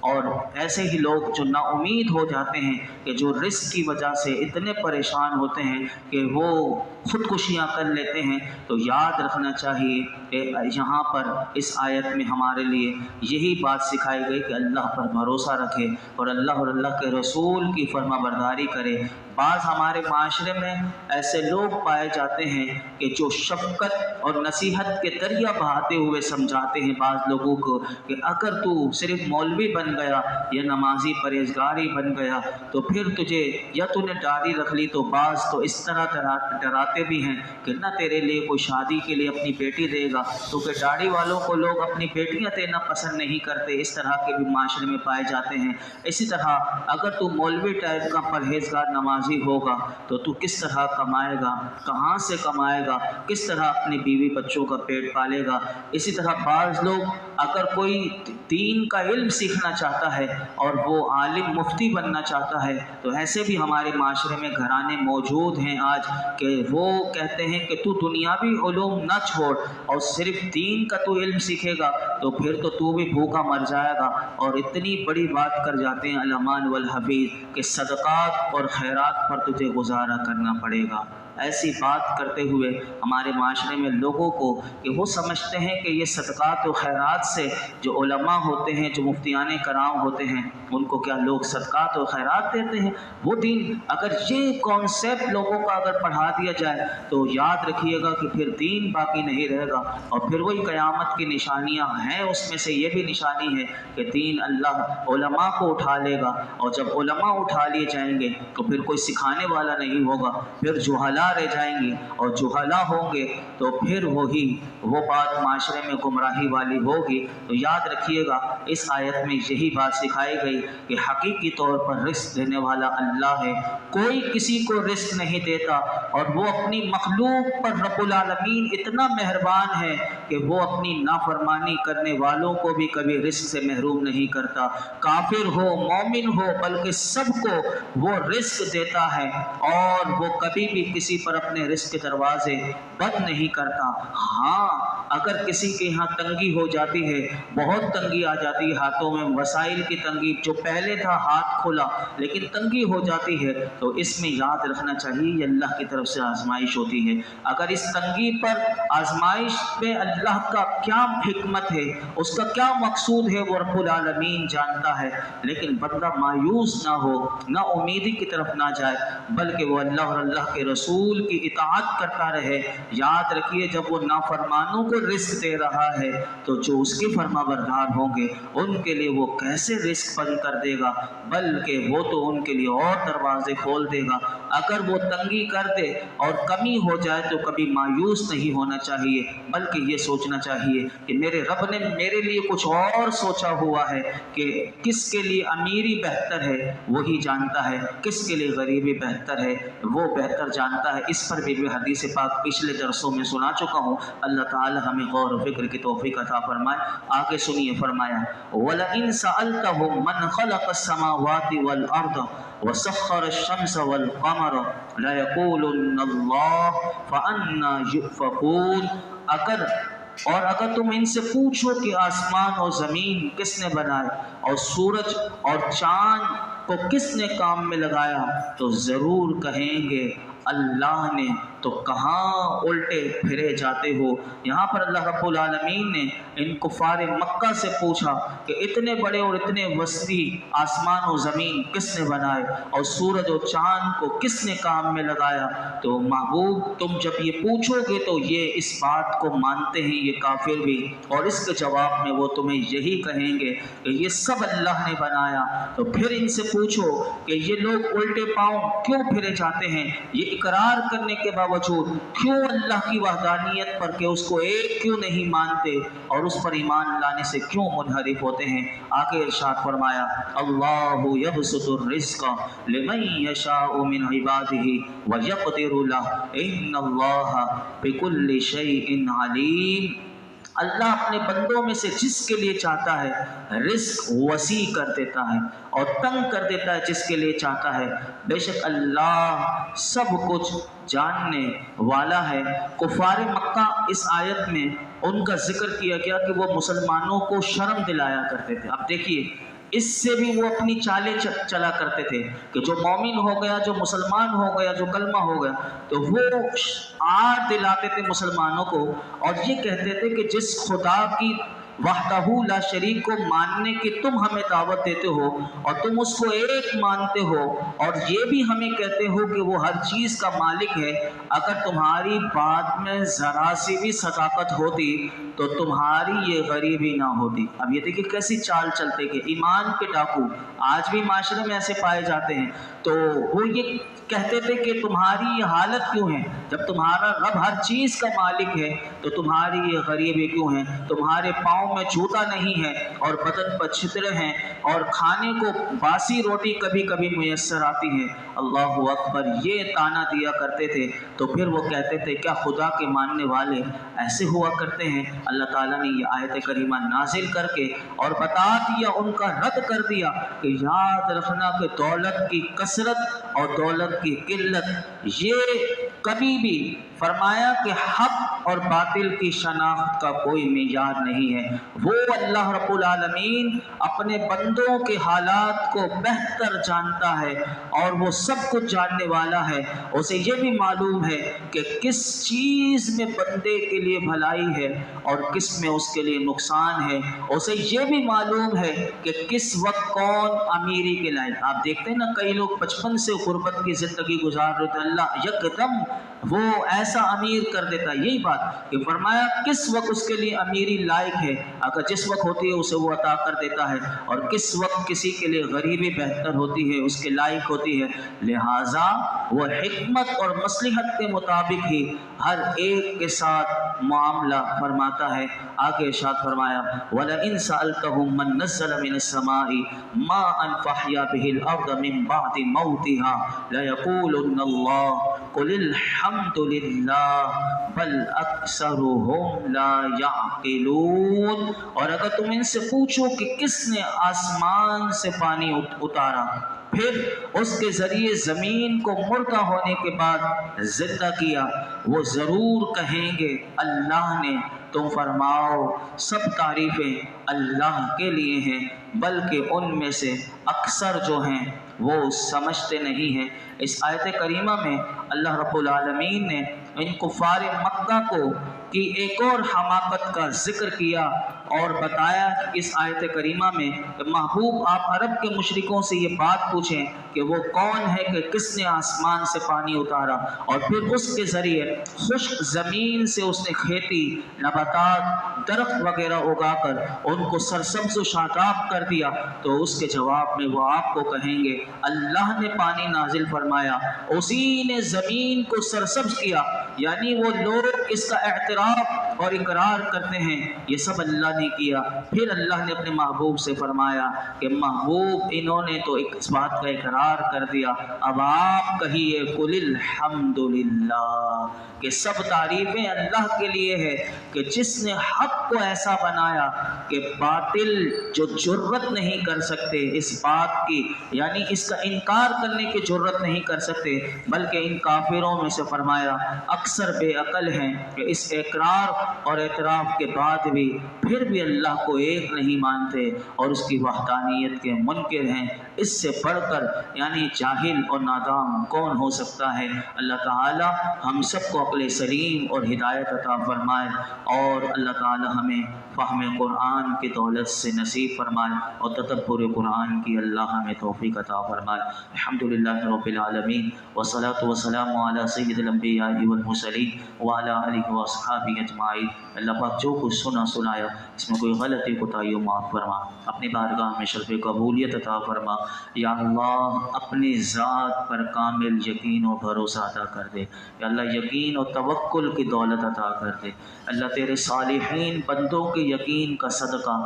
اور ایسے ہی لوگ جو نا امید ہو جاتے ہیں کہ جو رزق کی وجہ سے اتنے پریشان ہوتے ہیں کہ وہ خودکشیاں کر لیتے ہیں، تو یاد رکھنا چاہیے کہ یہاں پر اس آیت میں ہمارے لیے یہی بات سکھائی گئی کہ اللہ پر بھروسہ رکھے اور اللہ کے رسول کی فرما برداری کرے۔ بعض ہمارے معاشرے میں ایسے لوگ پائے جاتے ہیں کہ جو شفقت اور نصیحت کے دریا بہاتے ہوئے سمجھاتے ہیں بعض لوگوں کو کہ اگر تو صرف مولوی بن گیا یا نمازی پرہیزگاری بن گیا تو پھر تجھے یا تو نے داڑھی رکھ لی، تو بعض تو اس طرح ڈراتے بھی ہیں کہ نہ تیرے لیے کوئی شادی کے لیے اپنی بیٹی دے گا، کیونکہ داڑھی والوں کو لوگ اپنی بیٹیاں دینا پسند نہیں کرتے۔ اس طرح کے بھی معاشرے میں پائے جاتے ہیں۔ اسی طرح اگر تو مولوی ٹائپ کا پرہیزگار نمازی ہوگا تو تو کس طرح کمائے گا، کہاں سے کمائے گا، کس طرح اپنی بیوی بچوں کا پیٹ پالے گا۔ اسی طرح بعض لوگ اگر کوئی دین کا علم سیکھنا چاہتا ہے اور وہ عالم مفتی بننا چاہتا ہے، تو ایسے بھی ہمارے معاشرے میں گھرانے موجود ہیں آج کہ وہ کہتے ہیں کہ تو دنیاوی علوم نہ چھوڑ اور صرف دین کا تو علم سیکھے گا تو پھر تو بھی بھوکا مر جائے گا، اور اتنی بڑی بات کر جاتے ہیں علمان والحفیظ کہ صدقات اور خیرات پر تجھے گزارا کرنا پڑے گا۔ ایسی بات کرتے ہوئے ہمارے معاشرے میں لوگوں کو کہ وہ سمجھتے ہیں کہ یہ صدقات و خیرات سے جو علماء ہوتے ہیں، جو مفتیان کرام ہوتے ہیں، ان کو کیا لوگ صدقات و خیرات دیتے ہیں؟ وہ دین اگر یہ کانسیپٹ لوگوں کا اگر پڑھا دیا جائے تو یاد رکھیے گا کہ پھر دین باقی نہیں رہے گا، اور پھر وہی قیامت کی نشانیاں ہیں۔ اس میں سے یہ بھی نشانی ہے کہ دین اللہ علماء کو اٹھا لے گا، اور جب علماء اٹھا لیے جائیں گے تو پھر کوئی سکھانے والا نہیں ہوگا، پھر جہلاء رہ جائیں گے، اور جہلاء ہوں گے تو پھر وہ بات معاشرے میں گمراہی والی ہوگی۔ تو یاد رکھیے گا اس آیت میں یہی بات سکھائی گئی کہ حقیقی طور پر رزق دینے والا اللہ ہے، کوئی کسی کو رزق نہیں دیتا، اور وہ اپنی مخلوق پر رب العالمین اتنا مہربان ہے کہ وہ اپنی نافرمانی کرنے والوں کو بھی کبھی رزق سے محروم نہیں کرتا، کافر ہو مومن ہو بلکہ سب کو وہ رزق دیتا ہے، اور وہ کبھی بھی کسی پر اپنے رزق کے دروازے بند نہیں کرتا۔ ہاں اگر کسی کے یہاں تنگی ہو جاتی ہے، بہت تنگی آ جاتی ہے ہاتھوں میں، وسائل کی تنگی، جو پہلے تھا ہاتھ کھلا لیکن تنگی ہو جاتی ہے، تو اس میں یاد رکھنا چاہیے یہ اللہ کی طرف سے آزمائش ہوتی ہے۔ اگر اس تنگی پر آزمائش میں اللہ کا کیا حکمت ہے، اس کا کیا مقصود ہے، وہ رب العالمین جانتا ہے، لیکن بندہ مایوس نہ ہو، نہ امیدی کی طرف نہ جائے، بلکہ وہ اللہ اور اللہ کے رسول کی اطاعت کرتا رہے۔ یاد رکھیے جب وہ نافرمانوں کو رزق دے رہا ہے تو جو اس کے فرما بردار ہوں گے ان کے لیے وہ کیسے رزق بند کر دے گا، بلکہ وہ تو ان کے لیے اور دروازے کھول دے گا۔ اگر وہ تنگی کر دے اور کمی ہو جائے تو کبھی مایوس نہیں ہونا چاہیے، بلکہ یہ سوچنا چاہیے کہ میرے رب نے میرے لیے کچھ اور سوچا ہوا ہے، کہ کس کے لیے امیری بہتر ہے وہی جانتا ہے، کس کے لیے غریبی بہتر ہے وہ بہتر جانتا ہے۔ اس پر بھی حدیث پاک پچھلے درسوں میں سنا چکا ہوں۔ اللہ تعالی ہمیں غور و فکر کی توفیق عطا فرمائے۔ آگے سنیے، فرمایا وَلَئِن سَأَلْتَهُم مَّنْ خَلَقَ السَّمَاوَاتِ وَالْأَرْضَ وَسَخَّرَ الشَّمْسَ وَالْقَمَرَ لَيَقُولُنَّ اللَّهُ فَأَنَّىٰ يُؤْفَكُونَ اگر تم ان سے پوچھو کہ آسمان اور زمین کس نے بنائے اور سورج اور چاند کو کس نے کام میں لگایا تو ضرور کہیں گے اللہ نے، تو کہاں الٹے پھرے جاتے ہو۔ یہاں پر اللہ رب العالمین نے ان کفار مکہ سے پوچھا کہ اتنے بڑے اور اتنے وسیع آسمان و زمین کس نے بنائے اور سورج و چاند کو کس نے کام میں لگایا، تو محبوب تم جب یہ پوچھو گے تو یہ اس بات کو مانتے ہیں یہ کافر بھی، اور اس کے جواب میں وہ تمہیں یہی کہیں گے کہ یہ سب اللہ نے بنایا۔ تو پھر ان سے پوچھو کہ یہ لوگ الٹے پاؤں کیوں پھرے جاتے ہیں، یہ اقرار کرنے کے باوجود کیوں اللہ کی وحدانیت پر کہ اس کو ایک کیوں نہیں مانتے اور اس پر ایمان لانے سے کیوں منحرف ہوتے ہیں۔ آگے ارشاد فرمایا اللہ یبسط الرزق لمن یشاء من عباده ویقدر له ان اللہ بکل شیء علیم۔ اللہ اپنے بندوں میں سے جس کے لیے چاہتا ہے رزق وسیع کر دیتا ہے اور تنگ کر دیتا ہے جس کے لیے چاہتا ہے۔ بے شک اللہ سب کچھ جاننے والا ہے۔ کفار مکہ اس آیت میں ان کا ذکر کیا گیا کہ وہ مسلمانوں کو شرم دلایا کرتے تھے۔ اب دیکھیے اس سے بھی وہ اپنی چالیں چلا کرتے تھے کہ جو مومن ہو گیا، جو مسلمان ہو گیا، جو کلمہ ہو گیا، تو وہ آڑ دلاتے تھے مسلمانوں کو، اور یہ کہتے تھے کہ جس خدا کی وحدہ لا شریک کو ماننے کی تم ہمیں دعوت دیتے ہو اور تم اس کو ایک مانتے ہو، اور یہ بھی ہمیں کہتے ہو کہ وہ ہر چیز کا مالک ہے، اگر تمہاری بات میں ذرا سی بھی صداقت ہوتی تو تمہاری یہ غریبی نہ ہوتی۔ اب یہ دیکھیں کیسی چال چلتے کہ ایمان کے ڈاکو آج بھی معاشرے میں ایسے پائے جاتے ہیں، تو وہ یہ کہتے تھے کہ تمہاری یہ حالت کیوں ہے، جب تمہارا رب ہر چیز کا مالک ہے تو تمہاری یہ غریبی کیوں ہے، تمہارے پاؤں میں جوتا نہیں ہے اور بدن پر چھترے ہیں اور کھانے کو باسی روٹی کبھی کبھی میسر آتی ہے۔ اللہ اکبر، یہ تانا دیا کرتے تھے۔ تو پھر وہ کہتے تھے کیا خدا کے ماننے والے ایسے ہوا کرتے ہیں؟ اللہ تعالیٰ نے یہ آیت کریمہ نازل کر کے اور بتا دیا، ان کا رد کر دیا کہ یاد رکھنا کہ دولت کی کثرت اور دولت کی قلت یہ کبھی بھی، فرمایا کہ حق اور باطل کی شناخت کا کوئی معیار نہیں ہے۔ وہ اللہ رب العالمین اپنے بندوں کے حالات کو بہتر جانتا ہے اور وہ سب کچھ جاننے والا ہے۔ اسے یہ بھی معلوم ہے کہ کس چیز میں بندے کے لیے بھلائی ہے اور کس میں اس کے لیے نقصان ہے۔ اسے یہ بھی معلوم ہے کہ کس وقت کون امیری کے لائق۔ آپ دیکھتے ہیں نا کئی لوگ بچپن سے غربت کی زندگی گزار رہے تھے، اللہ یکدم وہ ایسا امیر کر دیتا ہے۔ یہی بات کہ فرمایا کس وقت اس کے لیے امیری لائق ہے، اگر جس وقت ہوتی ہے اسے وہ عطا کر دیتا ہے، اور کس وقت کسی کے لیے غریبی بہتر ہوتی ہے، اس کے لائق ہوتی ہے۔ لہٰذا وہ حکمت اور مصلحت کے مطابق ہی ہر ایک کے ساتھ معاملہ فرماتا ہے۔ آگے ارشاد فرمایا وَلَئِن سَأَلْتَهُم مَّن نَّزَّلَ مِنَ السَّمَاءِ مَاءً فَأَحْيَا بِهِ الْأَرْضَ مِن بَعْدِ مَوْتِهَا لَيَقُولُنَّ اللَّهُ قُلِ الْحَمْدُ لِلَّهِ بَلْ أَكْثَرُهُمْ لَا يَعْقِلُونَ۔ اور اگر تم ان سے پوچھو کہ کس نے آسمان سے پانی اتارا پھر اس کے ذریعے زمین کو مردہ ہونے کے بعد زندہ کیا، وہ ضرور کہیں گے اللہ نے۔ تم فرماؤ سب تعریفیں اللہ کے لیے ہیں، بلکہ ان میں سے اکثر جو ہیں وہ سمجھتے نہیں ہیں۔ اس آیت کریمہ میں اللہ رب العالمین نے ان کفار مکہ کو کی ایک اور حماقت کا ذکر کیا اور بتایا کہ اس آیت کریمہ میں کہ محبوب آپ عرب کے مشرکوں سے یہ بات پوچھیں کہ وہ کون ہے کہ کس نے آسمان سے پانی اتارا اور پھر اس کے ذریعے خشک زمین سے اس نے کھیتی، نباتات، درخت وغیرہ اگا کر ان کو سرسبز و شاداب کر دیا، تو اس کے جواب میں وہ آپ کو کہیں گے اللہ نے پانی نازل فرمایا، اسی نے زمین کو سرسبز کیا۔ یعنی وہ لوگ اس کا اعتراف اور اقرار کرتے ہیں یہ سب اللہ نے کیا۔ پھر اللہ نے اپنے محبوب سے فرمایا کہ محبوب انہوں نے تو اس بات کا اقرار کر دیا، اب آپ کہیے قل الحمد للہ، کہ سب تعریفیں اللہ کے لیے ہے کہ جس نے حق کو ایسا بنایا کہ باطل جو جرت نہیں کر سکتے اس بات کی، یعنی اس کا انکار کرنے کی جرت نہیں کر سکتے، بلکہ ان کافروں میں سے فرمایا اکثر بے عقل ہیں کہ اس اقرار اور اعتراف کے بعد بھی پھر بھی اللہ کو ایک نہیں مانتے اور اس کی وحدانیت کے منکر ہیں۔ اس سے بڑھ کر یعنی جاہل اور نادان کون ہو سکتا ہے؟ اللہ تعالی ہم سب کو عقل سلیم اور ہدایت عطا فرمائے، اور اللہ تعالی ہمیں فہم قرآن کی دولت سے نصیب فرمائے اور تدبر قرآن کی اللہ ہمیں توفیق عطا فرمائے۔ الحمدللہ رب العالمین والصلاة والسلام علی سید الانبیاء والمرسلین وعلی آلہ واصحابہ اجمعین۔ اللہ پاک جو کچھ سنایا اس میں کوئی غلطی کوتاہی معاف فرما، اپنی بارگاہ میں شرف قبولیت عطا فرما۔ یا اللہ اپنی ذات پر کامل یقین و بھروسہ عطا کر دے، یا اللہ یقین و توکل کی دولت عطا کر دے۔ اللہ تیرے صالحین بندوں کے یقین کا صدقہ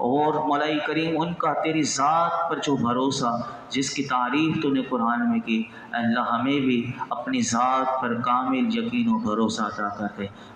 اور مولا کریم ان کا تیری ذات پر جو بھروسہ جس کی تعریف تو نے قرآن میں کی، اللہ ہمیں بھی اپنی ذات پر کامل یقین و بھروسہ عطا کر دے۔